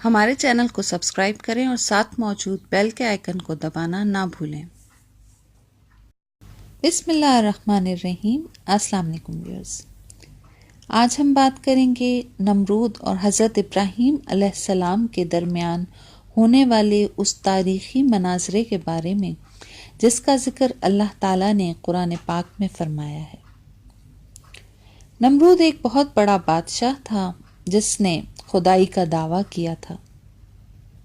ہمارے چینل کو سبسکرائب کریں اور ساتھ موجود بیل کے آئیکن کو دبانا نہ بھولیں۔ بسم اللہ الرحمن الرحیم۔ السلام علیکم ویورز۔ آج ہم بات کریں گے نمرود اور حضرت ابراہیم علیہ السلام کے درمیان ہونے والے اس تاریخی مناظرے کے بارے میں جس کا ذکر اللہ تعالیٰ نے قرآن پاک میں فرمایا ہے۔ نمرود ایک بہت بڑا بادشاہ تھا جس نے خدائی کا دعویٰ کیا تھا۔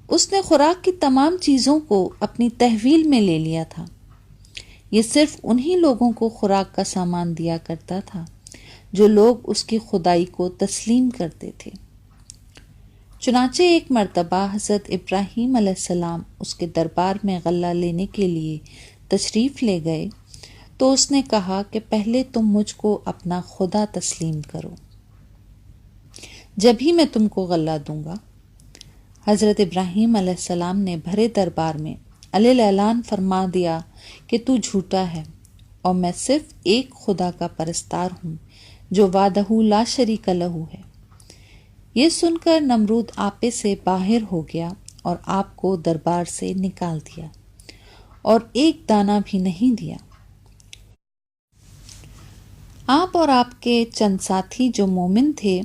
اس نے خوراک کی تمام چیزوں کو اپنی تحویل میں لے لیا تھا۔ یہ صرف انہی لوگوں کو خوراک کا سامان دیا کرتا تھا جو لوگ اس کی خدائی کو تسلیم کرتے تھے۔ چنانچہ ایک مرتبہ حضرت ابراہیم علیہ السلام اس کے دربار میں غلہ لینے کے لیے تشریف لے گئے تو اس نے کہا کہ پہلے تم مجھ کو اپنا خدا تسلیم کرو، جب ہی میں تم کو غلہ دوں گا۔ حضرت ابراہیم علیہ السلام نے بھرے دربار میں علیہ اعلان فرما دیا کہ تو جھوٹا ہے اور میں صرف ایک خدا کا پرستار ہوں جو وحدہ لا شریک لہ ہے۔ یہ سن کر نمرود آپے سے باہر ہو گیا اور آپ کو دربار سے نکال دیا اور ایک دانہ بھی نہیں دیا۔ آپ اور آپ کے چند ساتھی جو مومن تھے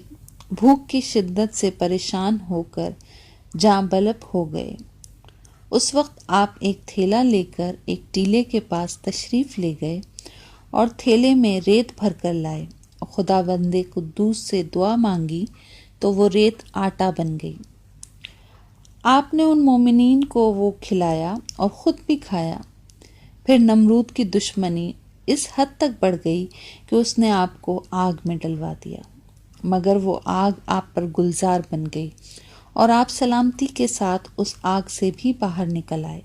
بھوک کی شدت سے پریشان ہو کر جاں بلب ہو گئے۔ اس وقت آپ ایک تھیلا لے کر ایک ٹیلے کے پاس تشریف لے گئے اور تھیلے میں ریت بھر کر لائے اور خداوند قدوس سے دعا مانگی تو وہ ریت آٹا بن گئی۔ آپ نے ان مومنین کو وہ کھلایا اور خود بھی کھایا۔ پھر نمرود کی دشمنی اس حد تک بڑھ گئی کہ اس نے آپ کو آگ میں ڈلوا دیا، مگر وہ آگ آپ پر گلزار بن گئی اور آپ سلامتی کے ساتھ اس آگ سے بھی باہر نکل آئے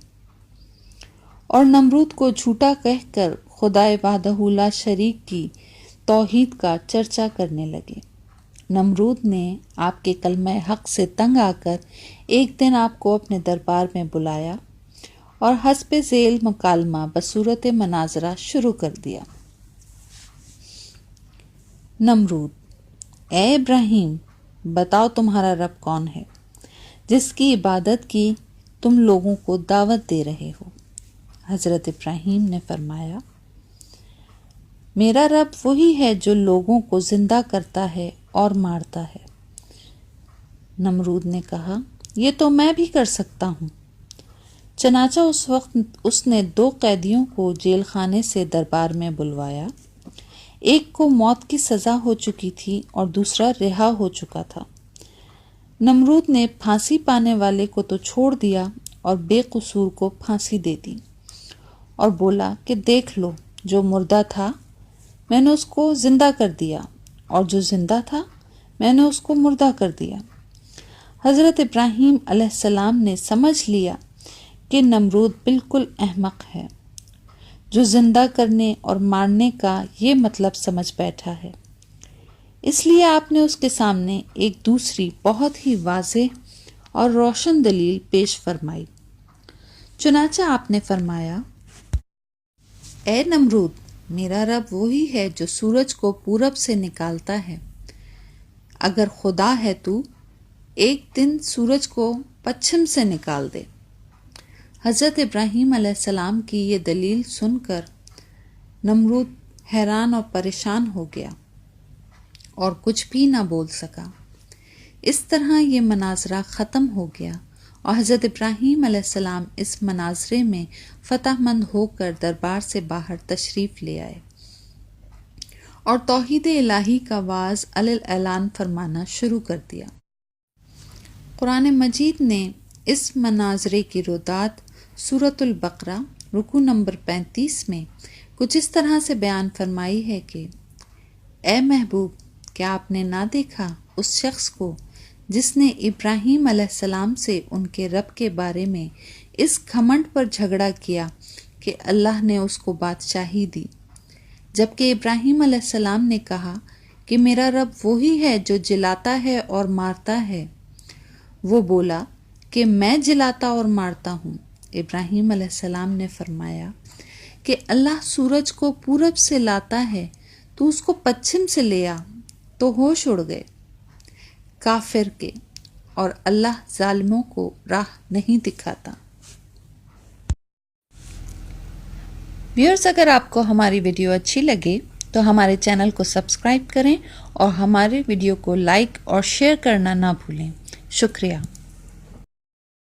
اور نمرود کو جھوٹا کہہ کر خدائے وحدہ لا شریک کی توحید کا چرچا کرنے لگے۔ نمرود نے آپ کے کلمہ حق سے تنگ آ کر ایک دن آپ کو اپنے دربار میں بلایا اور حسب ذیل مکالمہ بصورت مناظرہ شروع کر دیا۔ نمرود: اے ابراہیم، بتاؤ تمہارا رب کون ہے جس کی عبادت کی تم لوگوں کو دعوت دے رہے ہو؟ حضرت ابراہیم نے فرمایا، میرا رب وہی ہے جو لوگوں کو زندہ کرتا ہے اور مارتا ہے۔ نمرود نے کہا، یہ تو میں بھی کر سکتا ہوں۔ چنانچہ اس وقت اس نے 2 قیدیوں کو جیل خانے سے دربار میں بلوایا۔ ایک کو موت کی سزا ہو چکی تھی اور دوسرا رہا ہو چکا تھا۔ نمرود نے پھانسی پانے والے کو تو چھوڑ دیا اور بے قصور کو پھانسی دے دی اور بولا کہ دیکھ لو، جو مردہ تھا میں نے اس کو زندہ کر دیا اور جو زندہ تھا میں نے اس کو مردہ کر دیا۔ حضرت ابراہیم علیہ السلام نے سمجھ لیا کہ نمرود بالکل احمق ہے جو زندہ کرنے اور مارنے کا یہ مطلب سمجھ بیٹھا ہے۔ اس لیے آپ نے اس کے سامنے ایک دوسری بہت ہی واضح اور روشن دلیل پیش فرمائی۔ چنانچہ آپ نے فرمایا، اے نمرود، میرا رب وہی ہے جو سورج کو پورب سے نکالتا ہے۔ اگر خدا ہے تو ایک دن سورج کو پچھم سے نکال دے۔ حضرت ابراہیم علیہ السلام کی یہ دلیل سن کر نمرود حیران اور پریشان ہو گیا اور کچھ بھی نہ بول سکا۔ اس طرح یہ مناظرہ ختم ہو گیا اور حضرت ابراہیم علیہ السلام اس مناظرے میں فتح مند ہو کر دربار سے باہر تشریف لے آئے اور توحید الہی کا واعظ علیہ اعلان فرمانا شروع کر دیا۔ قرآن مجید نے اس مناظرے کی رودات سورۃ البقرہ رکوع نمبر 35 میں کچھ اس طرح سے بیان فرمائی ہے کہ اے محبوب، کیا آپ نے نہ دیکھا اس شخص کو جس نے ابراہیم علیہ السلام سے ان کے رب کے بارے میں اس گھمنڈ پر جھگڑا کیا کہ اللہ نے اس کو بادشاہی دی، جبکہ ابراہیم علیہ السلام نے کہا کہ میرا رب وہی ہے جو جلاتا ہے اور مارتا ہے۔ وہ بولا کہ میں جلاتا اور مارتا ہوں۔ ابراہیم علیہ السلام نے فرمایا کہ اللہ سورج کو پورب سے لاتا ہے تو اس کو پچھم سے لے آ، تو ہوش اڑ گئے۔ کافر کے اور اللہ ظالموں کو راہ نہیں دکھاتا۔ ویورز، اگر آپ کو ہماری ویڈیو اچھی لگے تو ہمارے چینل کو سبسکرائب کریں اور ہمارے ویڈیو کو لائک اور شیئر کرنا نہ بھولیں۔ شکریہ۔